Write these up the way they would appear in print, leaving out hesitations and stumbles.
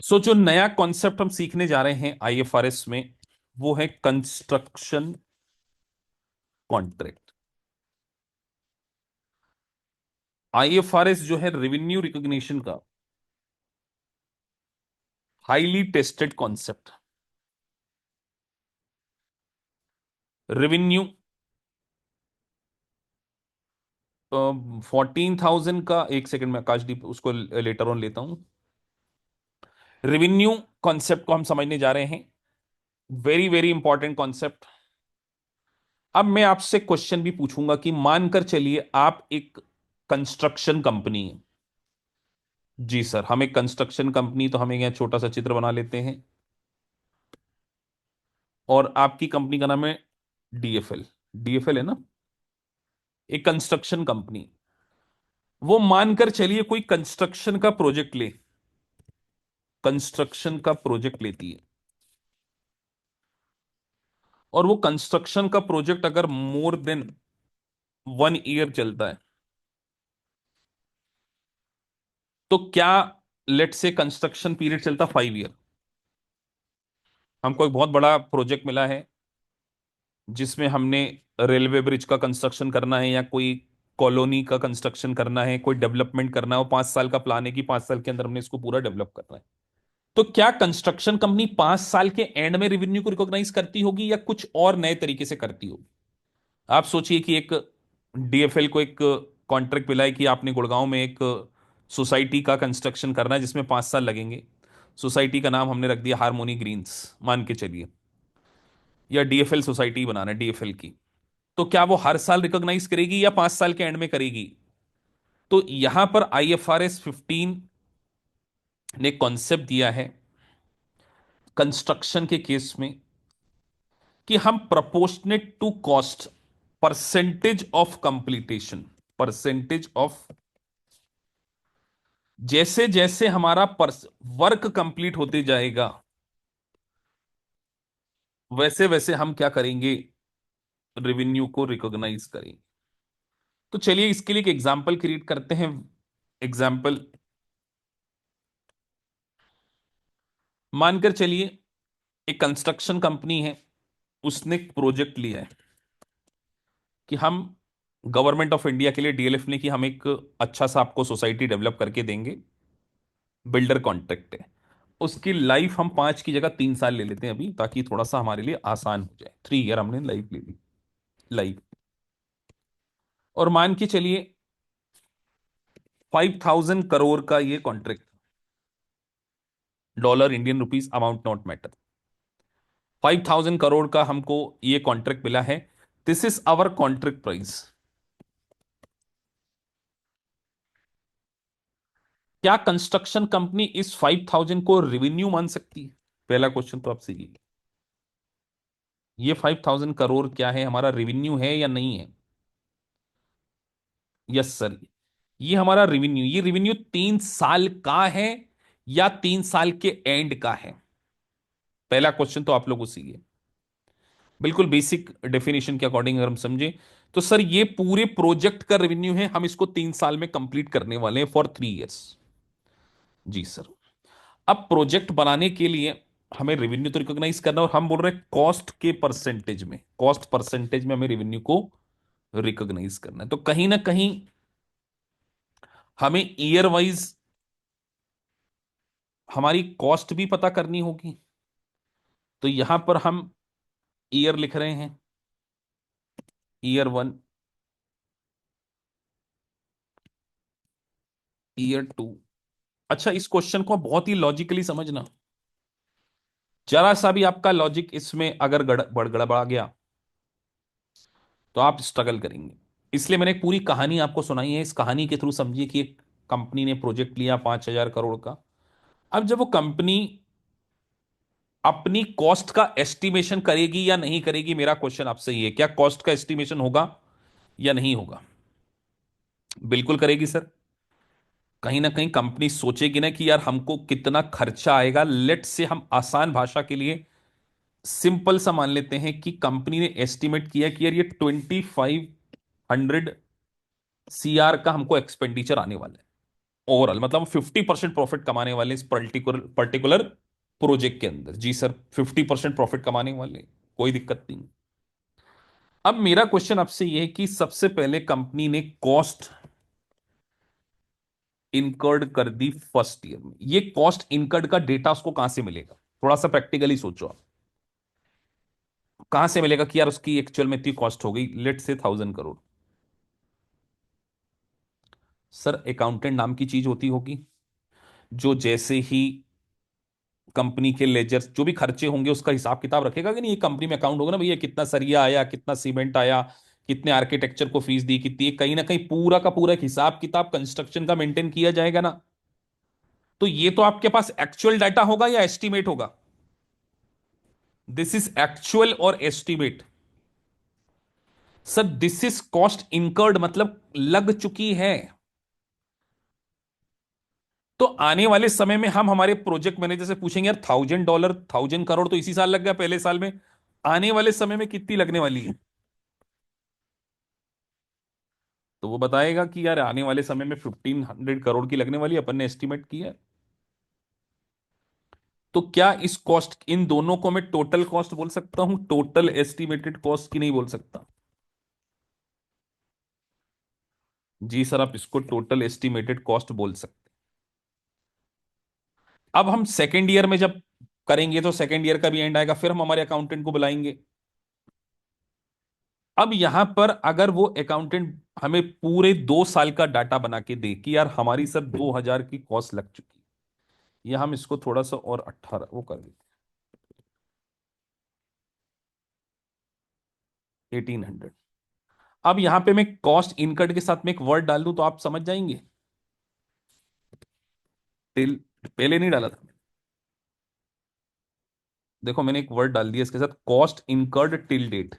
जो नया कॉन्सेप्ट हम सीखने जा रहे हैं आईएफआरएस में, वो है कंस्ट्रक्शन कॉन्ट्रैक्ट। आईएफआरएस जो है रेवेन्यू रिकॉग्निशन का हाईली टेस्टेड कॉन्सेप्ट। रेवेन्यू 14,000 का, एक सेकंड में आकाशदीप उसको लेटर ऑन लेता हूं। रेवेन्यू कॉन्सेप्ट को हम समझने जा रहे हैं। Very very important concept. अब मैं आपसे क्वेश्चन भी पूछूंगा कि मानकर चलिए आप एक कंस्ट्रक्शन कंपनी है। जी सर, हम एक कंस्ट्रक्शन कंपनी, तो हम एक यहाँ छोटा सा चित्र बना लेते हैं। और आपकी कंपनी का नाम है डीएफएल। डीएफएल है ना, एक कंस्ट्रक्शन कंपनी। वो मानकर चलिए कोई कंस्ट्रक्शन का प्रोजेक्ट ले, कंस्ट्रक्शन का प्रोजेक्ट लेती है। और वो कंस्ट्रक्शन का प्रोजेक्ट अगर मोर देन 1 ईयर चलता है, तो क्या, लेट से कंस्ट्रक्शन पीरियड चलता 5 ईयर, हमको एक बहुत बड़ा प्रोजेक्ट मिला है जिसमें हमने रेलवे ब्रिज का कंस्ट्रक्शन करना है, या कोई कॉलोनी का कंस्ट्रक्शन करना है, कोई डेवलपमेंट करना है, वो 5 साल का प्लान है कि 5 साल के अंदर हमने इसको पूरा डेवलप करना है। तो क्या कंस्ट्रक्शन कंपनी 5 साल के एंड में रेवेन्यू को रिकॉग्नाइज करती होगी, या कुछ और नए तरीके से करती होगी? आप सोचिए कि एक डीएफएल को एक कॉन्ट्रैक्ट मिला है कि आपने गुड़गांव में एक सोसाइटी का कंस्ट्रक्शन करना है जिसमें 5 साल लगेंगे। सोसाइटी का नाम हमने रख दिया हार्मोनी ग्रीन्स, मान के चलिए, या डीएफएल सोसाइटी बनाना है डीएफएल की। तो क्या वो हर साल रिकॉग्नाइज करेगी या 5 साल के एंड में करेगी? तो यहां पर आईएफआरएस 15 ने कॉन्सेप्ट दिया है कंस्ट्रक्शन के केस में कि हम proportionate to cost, percentage of completion, percentage of, जैसे जैसे हमारा वर्क कंप्लीट होते जाएगा, वैसे वैसे हम क्या करेंगे, रेवेन्यू को रिकॉग्नाइज करेंगे। तो चलिए इसके लिए एक एग्जाम्पल क्रिएट करते हैं। एग्जाम्पल, मानकर चलिए एक कंस्ट्रक्शन कंपनी है, उसने एक प्रोजेक्ट लिया है कि हम, गवर्नमेंट ऑफ इंडिया के लिए डीएलएफ ने, कि हम एक अच्छा सा आपको सोसाइटी डेवलप करके देंगे। बिल्डर कॉन्ट्रैक्ट है। उसकी लाइफ हम 5 की जगह 3 साल ले लेते हैं अभी, ताकि थोड़ा सा हमारे लिए आसान हो जाए। 3 ईयर हमने लाइफ ले ली, लाइफ। और मान के चलिए 5,000 करोड़ का ये contract, dollar, Indian rupees, amount not matter. 5,000 crore का हमको ये कॉन्ट्रैक्ट मिला है। This is our contract price. क्या कंस्ट्रक्शन कंपनी इस 5,000 को रेवेन्यू मान सकती है? पहला क्वेश्चन तो आपसे ये 5,000 करोड़ क्या है, हमारा रेवेन्यू है या नहीं है? यस सर, ये हमारा रेवेन्यू, ये रेवेन्यू 3 साल का है या 3 साल के एंड का है? पहला क्वेश्चन तो आप लोगों से ये, बिल्कुल बेसिक डेफिनेशन के अकॉर्डिंग अगर हम समझे, तो सर ये पूरे प्रोजेक्ट का रेवेन्यू है, हम इसको 3 साल में कंप्लीट करने वाले हैं फॉर 3 इयर्स। जी सर। अब प्रोजेक्ट बनाने के लिए हमें रेवेन्यू तो रिकॉग्नाइज करना, और हम बोल रहे हैं कॉस्ट के परसेंटेज में, कॉस्ट परसेंटेज में हमें रेवेन्यू को रिकॉग्नाइज करना है। तो कहीं ना कहीं हमें ईयर वाइज हमारी कॉस्ट भी पता करनी होगी। तो यहां पर हम ईयर लिख रहे हैं, ईयर 1, ईयर 2। अच्छा, इस क्वेश्चन को बहुत ही लॉजिकली समझना। जरा सा भी आपका लॉजिक इसमें अगर गड़बड़ा गया तो आप स्ट्रगल करेंगे। इसलिए मैंने एक पूरी कहानी आपको सुनाई है। इस कहानी के थ्रू समझिए कि एक कंपनी ने प्रोजेक्ट लिया 5,000 करोड़ का। अब जब वो कंपनी अपनी कॉस्ट का एस्टिमेशन करेगी या नहीं करेगी, मेरा क्वेश्चन आपसे ये है, क्या कॉस्ट का एस्टिमेशन होगा या नहीं होगा? बिल्कुल करेगी सर। कहीं ना कहीं कंपनी सोचेगी ना कि यार हमको कितना खर्चा आएगा। लेट से हम आसान भाषा के लिए सिंपल सा मान लेते हैं कि कंपनी ने एस्टिमेट किया कि यार ये 2,500 CR का हमको एक्सपेंडिचर आने वाला है। ओवरऑल मतलब 50% प्रॉफिट कमाने वाले इस पर्टिकुलर पर्टिकुलर प्रोजेक्ट के अंदर। जी सर, 50% प्रॉफिट कमाने वाले, कोई दिक्कत नहीं। अब मेरा क्वेश्चन आपसे यह है कि सबसे पहले कंपनी ने कॉस्ट इनकर्ड कर दी फर्स्ट ईयर में, ये कॉस्ट इनकर्ड का डेटा उसको कहां से मिलेगा? थोड़ा सा प्रैक्टिकली सोचो आप, कहां से मिलेगा कि यार उसकी एक्चुअल में इतनी कॉस्ट हो गई, लेट से 1000 करोड़। सर अकाउंटेंट नाम की चीज होती होगी, जो जैसे ही कंपनी के लेजर जो भी खर्चे होंगे उसका हिसाब किताब रखेगा कि नहीं, ये कंपनी में अकाउंट होगा ना भैया, कितना सरिया आया, कितना सीमेंट आया, कितने आर्किटेक्चर को फीस दी, कितनी, कहीं ना कहीं पूरा का पूरा एक हिसाब किताब कंस्ट्रक्शन का मेंटेन किया जाएगा ना। तो ये तो आपके पास एक्चुअल डाटा होगा या एस्टिमेट होगा? दिस इज एक्चुअल और estimate. Sir this is cost incurred मतलब लग चुकी है। तो आने वाले समय में हम हमारे प्रोजेक्ट मैनेजर से पूछेंगे यार, $1000, 1000 करोड़ तो इसी साल लग गया, पहले साल में। आने वाले समय में कितनी लगने वाली है? तो वो बताएगा कि यार आने वाले समय में 1500 करोड़ की लगने वाली है, अपन ने एस्टिमेट किया है। तो क्या इस कॉस्ट, इन दोनों को मैं टोटल कॉस्ट बोल सकता हूं, टोटल एस्टिमेटेड कॉस्ट की नहीं बोल सकता? जी सर, आप इसको टोटल एस्टिमेटेड कॉस्ट बोल सकते हैं। अब हम सेकेंड ईयर में जब करेंगे तो सेकेंड ईयर का भी एंड आएगा, फिर हम हमारे अकाउंटेंट को बुलाएंगे। अब यहां पर अगर वो अकाउंटेंट हमें पूरे 2 साल का डाटा बना के दे कि यार हमारी सर 2000 की कॉस्ट लग चुकी है, या हम इसको थोड़ा सा और 18 वो कर देते, 1800। अब यहां पे मैं कॉस्ट इनकट के साथ में एक वर्ड डाल दूं तो आप समझ जाएंगे? टिल, पहले नहीं डाला था। देखो मैंने एक वर्ड डाल दिया इसके साथ, कॉस्ट इनकर्ड टिल डेट।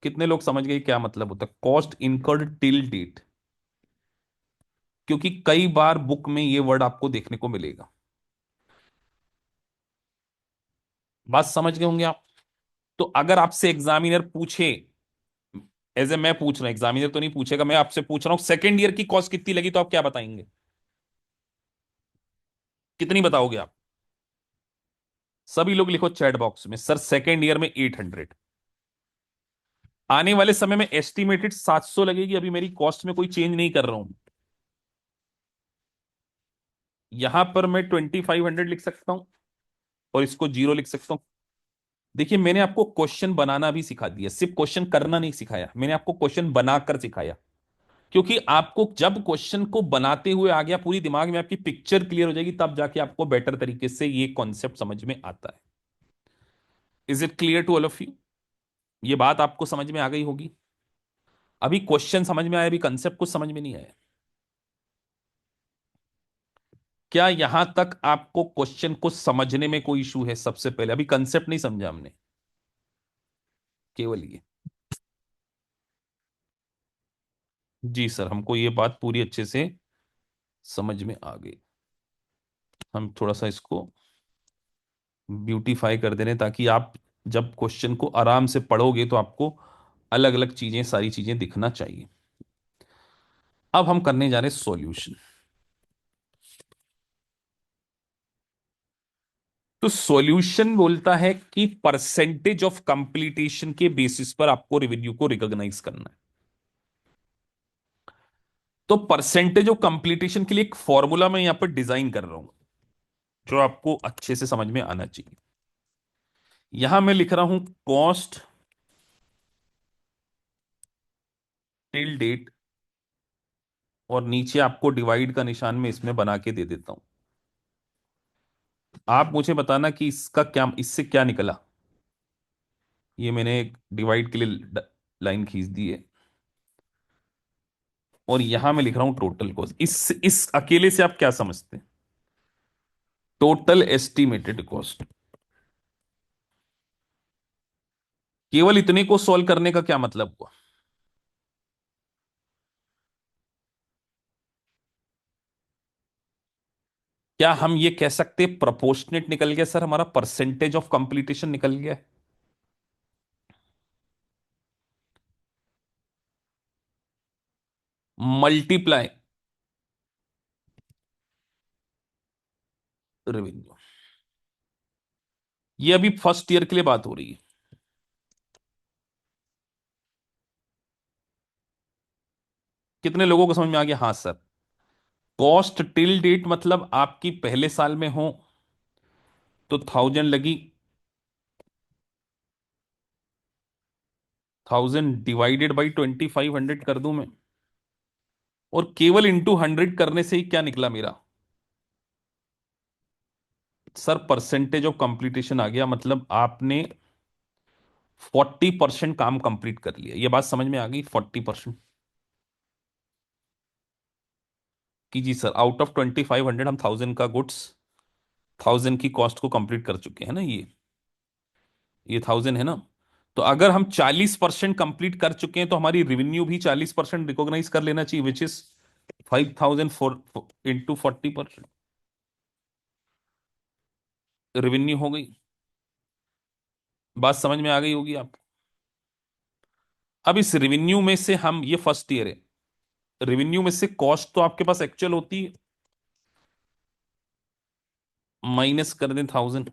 कितने लोग समझ गए क्या मतलब होता है कॉस्ट इनकर्ड टिल डेट? क्योंकि कई बार बुक में ये वर्ड आपको देखने को मिलेगा। बात समझ गए होंगे आप? तो अगर आपसे एग्जामिनर पूछे, एज ए मैं पूछ रहा हूं, एग्जामिनर तो नहीं पूछेगा, मैं आपसे पूछ रहा हूं सेकेंड ईयर की कॉस्ट कितनी लगी, तो आप क्या बताएंगे? कितनी बताओगे आप? सभी लोग लिखो चैट बॉक्स में, सर सेकेंड ईयर में 800। आने वाले समय में एस्टिमेटेड 700 लगेगी, अभी मेरी कॉस्ट में कोई चेंज नहीं कर रहा हूं। यहां पर मैं 2500 लिख सकता हूं और इसको जीरो लिख सकता हूं। देखिए मैंने आपको क्वेश्चन बनाना भी सिखा दिया, सिर्फ क्वेश्चन करना नहीं सिखाया, मैंने आपको क्वेश्चन बनाकर सिखाया। क्योंकि आपको जब क्वेश्चन को बनाते हुए आ गया, पूरी दिमाग में आपकी पिक्चर क्लियर हो जाएगी, तब जाके आपको बेटर तरीके से ये कॉन्सेप्ट समझ में आता है। Is it clear to all of you? ये बात आपको समझ में आ गई होगी। अभी क्वेश्चन समझ में आया, अभी कंसेप्ट कुछ समझ में नहीं आया। क्या यहां तक आपको क्वेश्चन को समझने में कोई इशू है? सबसे पहले अभी कंसेप्ट नहीं समझा हमने, केवल ये। जी सर, हमको ये बात पूरी अच्छे से समझ में आ गई। हम थोड़ा सा इसको ब्यूटीफाई कर दे रहे हैं ताकि आप जब क्वेश्चन को आराम से पढ़ोगे तो आपको अलग अलग चीजें, सारी चीजें दिखना चाहिए। अब हम करने जा रहे हैं सॉल्यूशन। तो सॉल्यूशन बोलता है कि परसेंटेज ऑफ कंप्लीटेशन के बेसिस पर आपको रेवेन्यू को रिकॉग्नाइज करना है। तो परसेंटेज ऑफ कंप्लीटेशन के लिए एक फॉर्मूला मैं यहां पर डिजाइन कर रहा हूं, जो आपको अच्छे से समझ में आना चाहिए। यहां मैं लिख रहा हूं कॉस्ट टिल डेट, और नीचे आपको डिवाइड का निशान में इसमें बना के दे देता हूं। आप मुझे बताना कि इसका क्या, इससे क्या निकला। ये मैंने एक डिवाइड के लिए लाइन खींच दी है, और यहां मैं लिख रहा हूं टोटल कॉस्ट। इस अकेले से आप क्या समझते हैं? Total estimated cost. केवल इतने को सॉल्व करने का क्या मतलब हुआ? क्या हम ये कह सकते प्रोपोर्शनेट निकल गया सर, हमारा परसेंटेज ऑफ कंप्लीटेशन निकल गया? Multiply revenue. ये अभी फर्स्ट ईयर के लिए बात हो रही है। कितने लोगों को समझ में आ गया? हाँ सर। कॉस्ट टिल डेट मतलब आपकी पहले साल में हो तो 1000 लगी, 1000 डिवाइडेड बाई 2500 कर दूं मैं, और केवल इंटू 100 करने से ही क्या निकला मेरा? सर परसेंटेज ऑफ कंप्लीटेशन आ गया, मतलब आपने 40% काम कंप्लीट कर लिया। ये बात समझ में आ गई? 40%। कि जी सर, आउट ऑफ 2500 हम 1000 का गुड्स, 1000 की कॉस्ट को कंप्लीट कर चुके हैं ना। ये 1000 है ना। तो अगर हम 40% कंप्लीट कर चुके हैं तो हमारी रेवेन्यू भी 40% रिकॉग्नाइज कर लेना चाहिए, which is 5000 four into 40%। Revenue हो गई। बात समझ में आ गई होगी आप। अब इस रेवेन्यू में से हम, ये फर्स्ट ईयर है, रेवेन्यू में से कॉस्ट तो आपके पास एक्चुअल होती है, माइनस कर दें 1000,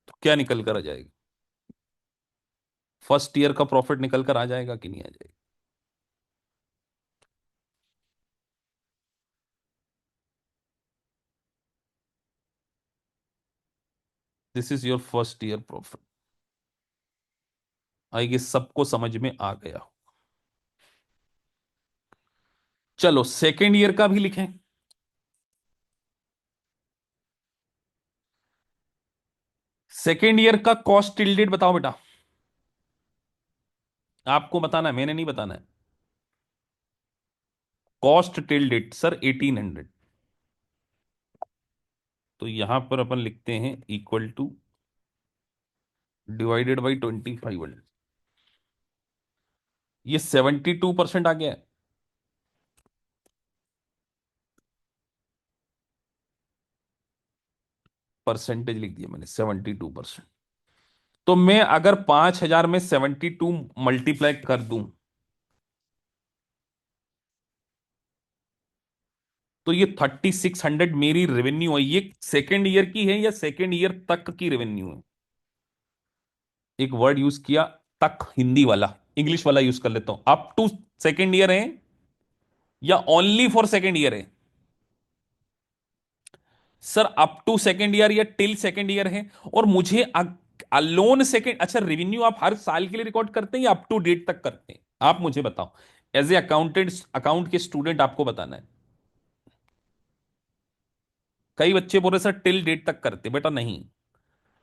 तो क्या निकल कर आ जाएगा? फर्स्ट ईयर का प्रॉफिट निकल कर आ जाएगा कि नहीं आ जाएगा? This is your first year profit. I guess सबको समझ में आ गया। चलो सेकेंड ईयर का भी लिखें। सेकेंड ईयर का कॉस्ट टिल डेट बताओ बेटा। आपको बताना है, मैंने नहीं बताना है। Cost till date sir 1800। तो यहां पर अपन लिखते हैं इक्वल टू डिवाइडेड बाई 2500। ये 72% आ गया है। परसेंटेज लिख दिया मैंने 72%। तो मैं अगर 5000 में 72 मल्टीप्लाई कर दूं तो ये 3600 मेरी रेवेन्यू है। ये सेकेंड ईयर की है या सेकेंड ईयर तक की रेवेन्यू है? एक वर्ड यूज किया, तक, हिंदी वाला। इंग्लिश वाला यूज कर लेता हूं, अप टू सेकेंड ईयर है या ओनली फॉर सेकेंड ईयर है? Sir up to second year या टिल सेकेंड ईयर है। और मुझे अलोन सेकेंड, अच्छा रेवेन्यू आप हर साल के लिए रिकॉर्ड करते हैं या अप टू डेट तक करते हैं? आप मुझे बताओ, एज ए अकाउंटेंट, अकाउंट के स्टूडेंट आपको बताना है। कई बच्चे बोल रहे सर टिल डेट तक करते, बेटा नहीं।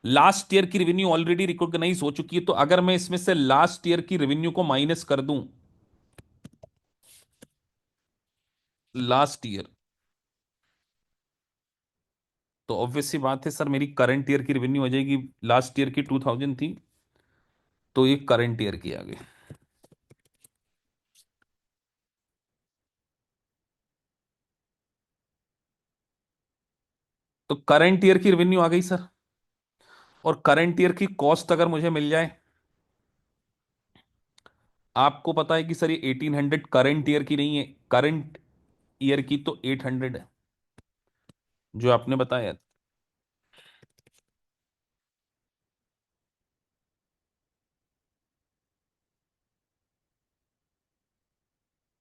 लास्ट ईयर की रेवेन्यू ऑलरेडी रिकॉग्नाइज हो चुकी है, तो अगर मैं इसमें से लास्ट ईयर की रेवेन्यू को माइनस कर दूं, लास्ट ईयर, तो ऑब्वियस सी बात है सर मेरी करंट ईयर की रेवेन्यू हो जाएगी। लास्ट ईयर की 2000 थी, तो ये करंट ईयर की आ गई। तो करंट ईयर की रेवेन्यू आ गई सर। और करंट ईयर की कॉस्ट अगर मुझे मिल जाए, आपको पता है कि सर ये 1800 करंट ईयर की नहीं है, करंट ईयर की तो 800 है जो आपने बताया।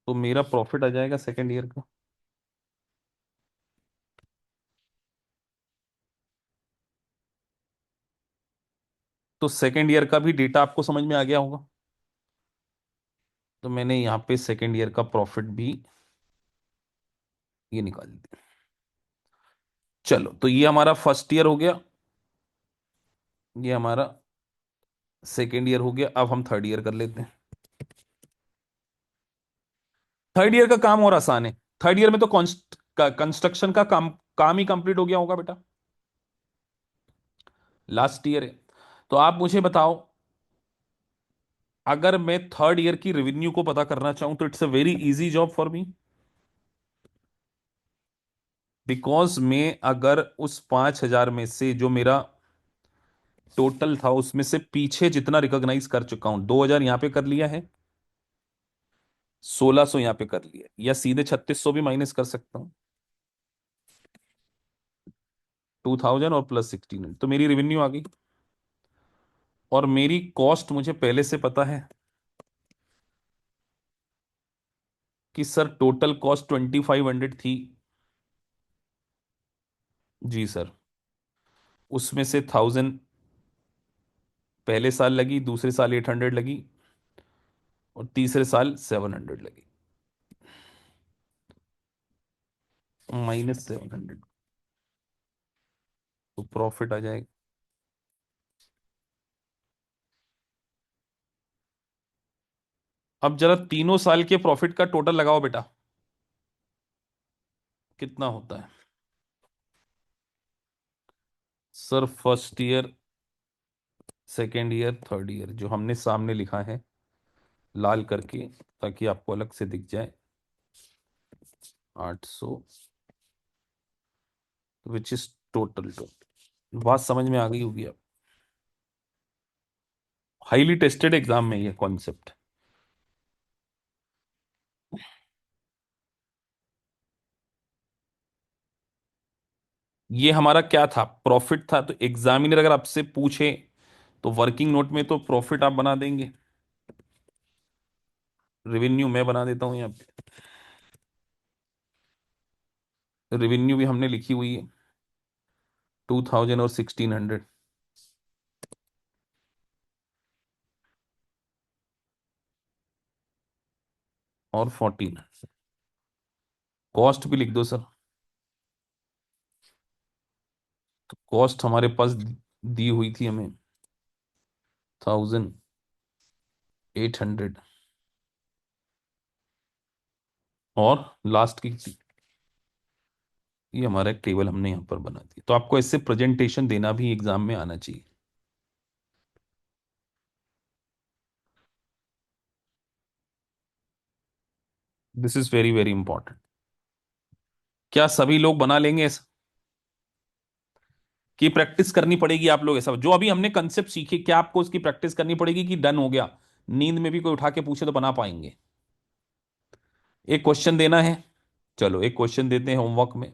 तो मेरा प्रॉफिट आ जाएगा सेकेंड ईयर का। तो सेकेंड ईयर का भी डेटा आपको समझ में आ गया होगा। तो मैंने यहां पे सेकेंड ईयर का प्रॉफिट भी ये निकाल दिया। चलो तो ये हमारा फर्स्ट ईयर हो गया, ये हमारा सेकेंड ईयर हो गया। अब हम थर्ड ईयर कर लेते हैं। थर्ड ईयर का काम और आसान है। थर्ड ईयर में तो कंस्ट्रक्शन का काम काम ही कंप्लीट हो गया होगा बेटा। लास्ट ईयर है। तो आप मुझे बताओ, अगर मैं थर्ड ईयर की रेवेन्यू को पता करना चाहूं तो it's a very easy job for me. Because मैं अगर उस 5000 में से जो मेरा टोटल था उसमें से पीछे जितना रिकॉग्नाइज कर चुका हूं, 2000 यहां पे कर लिया है, 1600 यहाँ पे कर लिया, या सीधे 3600 भी माइनस कर सकता हूँ। 2000 और प्लस 1600, तो मेरी रेवेन्यू आ गई। और मेरी कॉस्ट मुझे पहले से पता है कि सर टोटल कॉस्ट 2500 थी। जी सर। उसमें से 1000 पहले साल लगी, दूसरे साल 800 लगी, और तीसरे साल 700 लगी। -700, तो प्रॉफिट आ जाएगा। अब जरा तीनों साल के प्रॉफिट का टोटल लगाओ बेटा, कितना होता है। Sir first year, second year, third year जो हमने सामने लिखा है लाल करके, ताकि आपको अलग से दिख जाए। 800, विच इज टोटल टोटल। बात समझ में आ गई होगी अब। हाईली टेस्टेड एग्जाम में ये कॉन्सेप्ट। ये हमारा क्या था, प्रॉफिट था। तो एग्जामिनर अगर आपसे पूछे तो वर्किंग नोट में तो प्रॉफिट आप बना देंगे, रेवेन्यू मैं बना देता हूं यहाँ पे। रेवेन्यू भी हमने लिखी हुई है, 2000 और 1600 और 14। कॉस्ट भी लिख दो सर। तो कॉस्ट हमारे पास दी हुई थी हमें 1800, और लास्ट की थी। ये हमारा एक टेबल हमने यहाँ पर बना दिया। तो आपको इससे प्रेजेंटेशन देना भी एग्जाम में आना चाहिए। This is very very important. क्या सभी लोग बना लेंगे ऐसा, कि प्रैक्टिस करनी पड़ेगी आप लोग ऐसा, जो अभी हमने कंसेप्ट सीखे क्या आपको उसकी प्रैक्टिस करनी पड़ेगी, कि डन हो गया, नींद में भी कोई उठा के पूछे तो बना पाएंगे। एक क्वेश्चन देना है, चलो एक क्वेश्चन देते हैं होमवर्क में।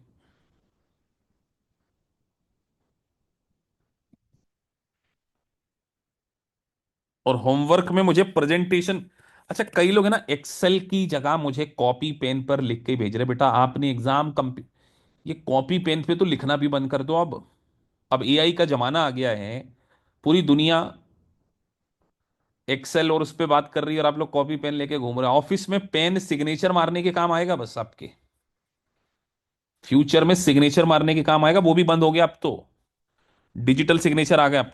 और होमवर्क में मुझे प्रेजेंटेशन, अच्छा कई लोग है ना एक्सेल की जगह मुझे कॉपी पेन पर लिख के भेज रहे, बेटा आपने एग्जाम ये कॉपी पेन पे तो लिखना भी बंद कर दो अब एआई का जमाना आ गया है। पूरी दुनिया एक्सेल और उस पे बात कर रही है, और आप लोग कॉपी पेन लेके घूम रहे हैं। ऑफिस में पेन सिग्नेचर मारने के काम आएगा बस आपके, फ्यूचर में सिग्नेचर मारने के काम आएगा, वो भी बंद हो गया अब तो, डिजिटल सिग्नेचर आ गया अब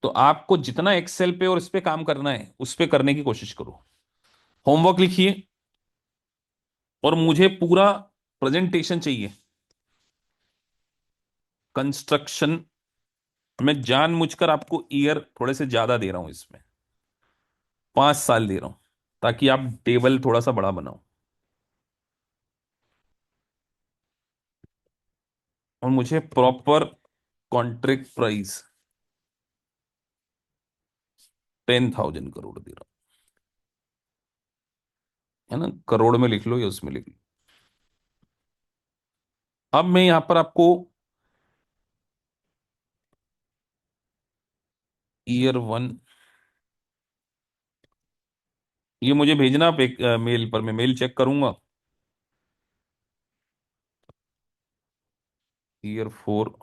तो आपको जितना एक्सेल पे और इस पे काम करना है उस पे करने की कोशिश करो। होमवर्क लिखिए, और मुझे पूरा प्रेजेंटेशन चाहिए। कंस्ट्रक्शन में जानबूझकर आपको ईयर थोड़े से ज्यादा दे रहा हूं इसमें, 5 साल दे रहा हूं, ताकि आप टेबल थोड़ा सा बड़ा बनाओ। और मुझे प्रॉपर कॉन्ट्रैक्ट प्राइस 10,000 करोड़ दे रहा हूं, है ना, करोड़ में लिख लो या उसमें लिख लो। अब मैं यहां पर आपको ईयर वन, ये मुझे भेजना आप एक मेल पर, मैं मेल चेक करूंगा। ईयर फोर,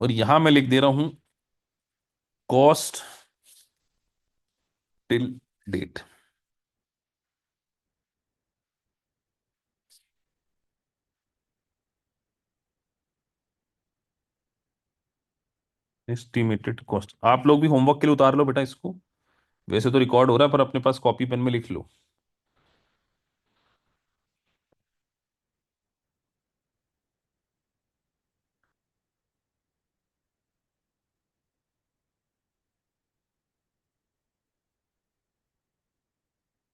और यहां मैं लिख दे रहा हूं cost till date. Estimated cost आप लोग भी होमवर्क के लिए उतार लो बेटा इसको, वैसे तो रिकॉर्ड हो रहा है पर अपने पास कॉपी पेन में लिख लो।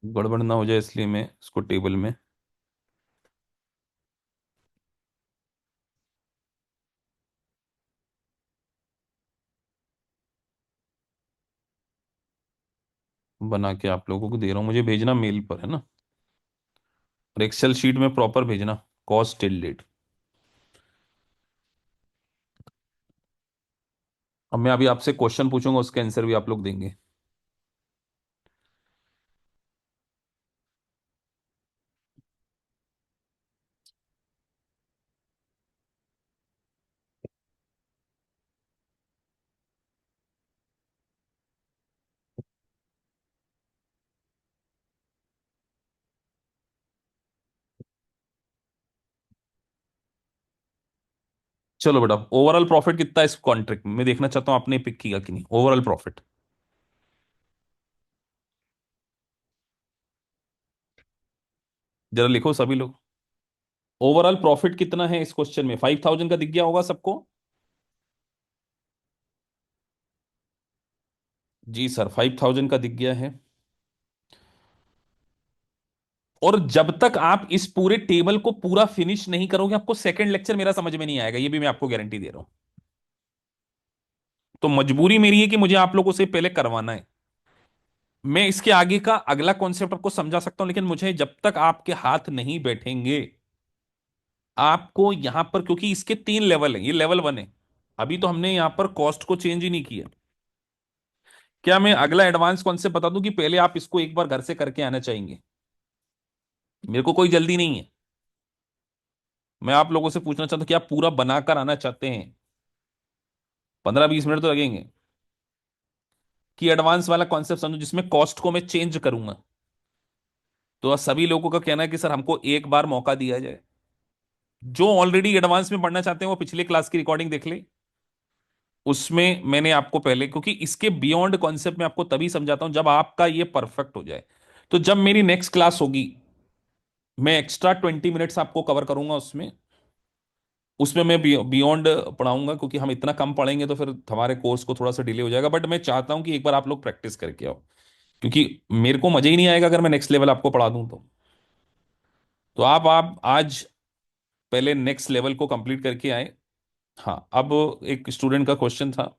गड़बड़ ना हो जाए इसलिए मैं इसको टेबल में। बना के आप लोगों को दे रहा हूँ, मुझे भेजना मेल पर, है ना? और एक्सेल शीट में प्रॉपर भेजना, कॉस्ट टिल डेट। अब मैं अभी आपसे क्वेश्चन पूछूंगा, उसके आंसर भी आप लोग देंगे। चलो बेटा, ओवरऑल प्रॉफिट कितना है इस कॉन्ट्रैक्ट में, मैं देखना चाहता हूँ आपने पिक किया कि नहीं, ओवरऑल प्रॉफिट। जरा लिखो सभी लोग। ओवरऑल प्रॉफिट कितना है इस क्वेश्चन में? 5,000 का दिख गया होगा सबको? जी सर, 5,000 का दिख गया है। और जब तक आप इस पूरे टेबल को पूरा फिनिश नहीं करोगे, आपको सेकंड लेक्चर मेरा समझ में नहीं आएगा, ये भी मैं आपको गारंटी दे रहा हूं। तो मजबूरी मेरी है कि मुझे आप लोगों से पहले करवाना है। मैं इसके आगे का अगला कॉन्सेप्ट आपको समझा सकता हूं, लेकिन मुझे जब तक आपके हाथ नहीं बैठेंगे, आपको यहां पर, क्योंकि इसके 3 लेवल हैं, ये लेवल 1 है। अभी तो हमने यहां पर कॉस्ट को चेंज ही नहीं किया। क्या मैं अगला एडवांस कॉन्सेप्ट बता दूं कि पहले आप इसको एक बार घर से करके आना चाहेंगे? मेरे को कोई जल्दी नहीं है। मैं आप लोगों से पूछना चाहता हूं कि आप पूरा बनाकर आना चाहते हैं? 15-20 मिनट तो लगेंगे। कि एडवांस वाला कॉन्सेप्ट समझो, जिसमें कॉस्ट को मैं चेंज करूंगा। तो सभी लोगों का कहना है कि सर हमको एक बार मौका दिया जाए। जो ऑलरेडी एडवांस में पढ़ना चाहते हैं वो पिछले क्लास की रिकॉर्डिंग देख ले। उसमें मैंने आपको पहले, क्योंकि इसके बियॉन्ड कॉन्सेप्ट में आपको तभी समझाता हूं जब आपका ये परफेक्ट हो जाए। तो जब मेरी नेक्स्ट क्लास होगी, मैं एक्स्ट्रा 20 मिनट्स आपको कवर करूंगा उसमें। उसमें मैं बियॉन्ड पढ़ाऊंगा, क्योंकि हम इतना कम पढ़ेंगे तो फिर हमारे कोर्स को थोड़ा सा डिले हो जाएगा। बट मैं चाहता हूं कि एक बार आप लोग प्रैक्टिस करके आओ, क्योंकि मेरे को मजा ही नहीं आएगा अगर मैं नेक्स्ट लेवल आपको पढ़ा दूं तो। आप आज पहले नेक्स्ट लेवल को कंप्लीट करके आए। हाँ, अब एक स्टूडेंट का क्वेश्चन था।